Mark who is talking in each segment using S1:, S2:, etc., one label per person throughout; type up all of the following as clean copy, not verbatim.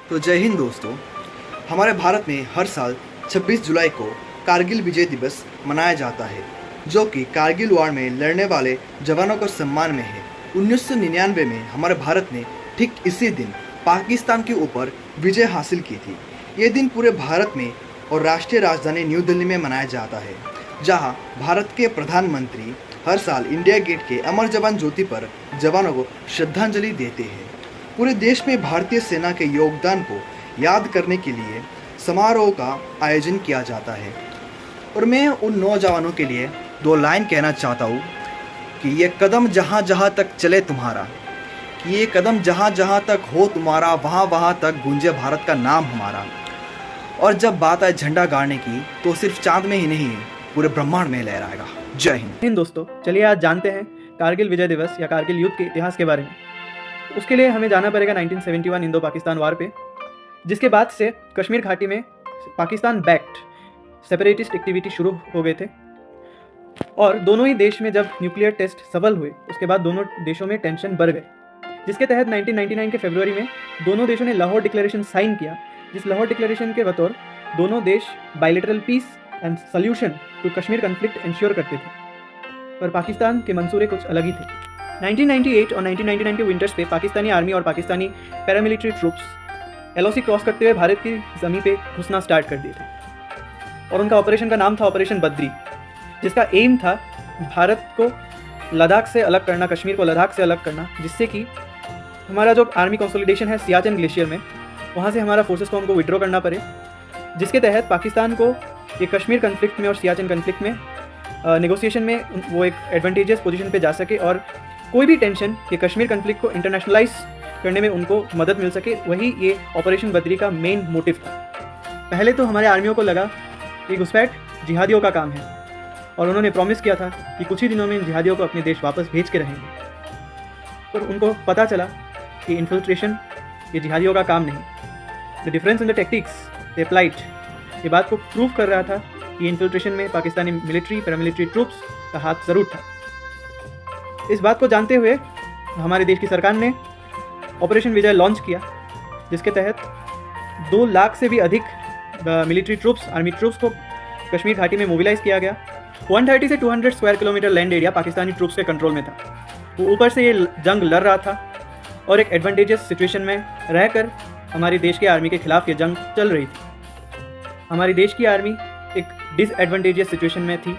S1: तो जय हिंद दोस्तों। हमारे भारत में हर साल 26 जुलाई को कारगिल विजय दिवस मनाया जाता है, जो कि कारगिल वॉर में लड़ने वाले जवानों को सम्मान में है। 1999 में हमारे भारत ने ठीक इसी दिन पाकिस्तान के ऊपर विजय हासिल की थी। ये दिन पूरे भारत में और राष्ट्रीय राजधानी न्यू दिल्ली में मनाया जाता है, जहां भारत के प्रधानमंत्री हर साल इंडिया गेट के अमर जवान ज्योति पर जवानों को श्रद्धांजलि देते हैं। पूरे देश में भारतीय सेना के योगदान को याद करने के लिए समारोह का आयोजन किया जाता है। और मैं उन नौजवानों के लिए 2 लाइन कहना चाहता हूँ कि ये कदम जहाँ जहाँ तक चले तुम्हारा, कि ये कदम जहाँ जहाँ तक हो तुम्हारा, वहाँ वहाँ तक गूंजे भारत का नाम हमारा। और जब बात आए झंडा गाड़ने की, तो सिर्फ चांद में ही नहीं, पूरे ब्रह्मांड में लहराएगा। जय हिंद
S2: दोस्तों, चलिए आज जानते हैं कारगिल विजय दिवस या कारगिल युद्ध के इतिहास के बारे में। उसके लिए हमें जाना पड़ेगा 1971 इंडो पाकिस्तान वार पे, जिसके बाद से कश्मीर घाटी में पाकिस्तान बैक्ड सेपरेटिस्ट एक्टिविटी शुरू हो गए थे। और दोनों ही देश में जब न्यूक्लियर टेस्ट सफल हुए, उसके बाद दोनों देशों में टेंशन बढ़ गए, जिसके तहत 1999 के फरवरी में दोनों देशों ने लाहौर डिक्लेरेशन साइन किया, जिस लाहौर डिक्लेरेशन के बतौर दोनों देश bilateral peace and solution to Kashmir conflict ensure करते थे। पर पाकिस्तान के मंसूरे कुछ अलग ही थे। 1998 और 1999 के विंटर्स पे पाकिस्तानी आर्मी और Pakistani paramilitary troops LOC cross करते हुए भारत की ज़मीन पे घुसना स्टार्ट कर दिए थे। और उनका ऑपरेशन का नाम था ऑपरेशन बद्री, जिसका एम था भारत को लद्दाख से अलग करना, कश्मीर को लद्दाख से अलग करना, जिससे कि हमारा जो आर्मी कंसोलिडेशन है सियाचिन ग्लेशियर में, वहाँ से हमारा फोर्सेस को हमको विड्रॉ करना पड़े, जिसके तहत पाकिस्तान को ये कश्मीर कन्फ्लिक्ट में और सियाचिन कन्फ्लिक्ट में नेगोशिएशन में वो एक एडवांटेजियस पोजीशन पे जा सके और कोई भी टेंशन ये कश्मीर कन्फ्लिक्ट को इंटरनेशनलाइज करने में उनको मदद मिल सके। वही ये ऑपरेशन बद्री का मेन मोटिव था। पहले तो हमारे आर्मियों को लगा कि घुसपैठ जिहादियों का काम है, और उन्होंने प्रॉमिस किया था कि कुछ ही दिनों में इन जिहादियों को अपने देश वापस भेज के रहेंगे। पर उनको पता चला कि इन्फिल्ट्रेशन ये जिहादियों का काम नहीं। The difference in the tactics they applied ये बात को प्रूव कर रहा था कि इन्फिल्ट्रेशन में पाकिस्तानी मिलिट्री पैरामिलिट्री ट्रूप्स का हाथ ज़रूर था। इस बात को जानते हुए हमारे देश की सरकार ने ऑपरेशन विजय लॉन्च किया, जिसके तहत 2 लाख से भी अधिक मिलिट्री ट्रूप्स, आर्मी ट्रूप्स को कश्मीर घाटी में मोबिलाइज किया गया। 130 से 200 square kilometre land area Pakistani troops के कंट्रोल में था। वो ऊपर से ये जंग लड़ रहा था और एक एडवांटेजियस सिचुएशन में रहकर हमारे देश के आर्मी के खिलाफ ये जंग चल रही थी। हमारी देश की आर्मी एक डिसएडवांटेजियस सिचुएशन में थी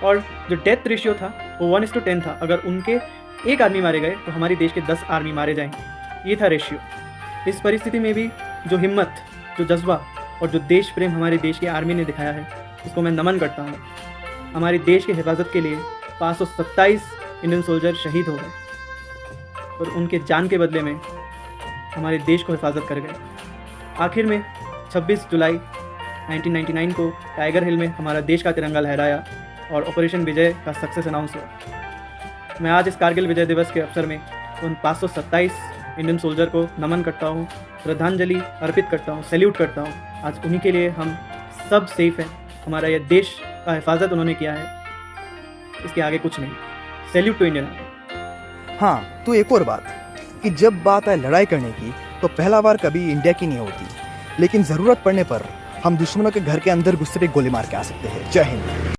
S2: और जो डेथ रेशियो था वो 1:10 था। अगर उनके 1 आदमी मारे गए तो हमारे देश के 10 आर्मी मारे जाएंगे, ये था रेशियो। इस परिस्थिति में भी जो हिम्मत, जो जज्बा और जो देश प्रेम हमारे देश की आर्मी ने दिखाया है, उसको मैं नमन करता हूँ। हमारे देश की हिफाजत के लिए 527 इंडियन सोल्जर शहीद हो गए और उनके जान के बदले में हमारे देश को हिफाजत कर गए। आखिर में 26 जुलाई 1999 को टाइगर हिल में हमारा देश का तिरंगा लहराया और ऑपरेशन विजय का सक्सेस अनाउंस हुआ। मैं आज इस कारगिल विजय दिवस के अवसर में उन 527 इंडियन सोल्जर को नमन करता हूँ, श्रद्धांजलि अर्पित करता हूँ, सैल्यूट करता हूँ। आज उन्हीं के लिए हम सब सेफ हैं। हमारा यह देश का हिफाजत उन्होंने किया है, इसके आगे कुछ नहीं। Salute to Indian army.
S1: हाँ, तो एक और बात कि जब बात आए लड़ाई करने की, तो पहला वार कभी इंडिया की नहीं होती, लेकिन ज़रूरत पड़ने पर हम दुश्मनों के घर के अंदर घुस के गोली मार के आ सकते हैं। जय हिंद।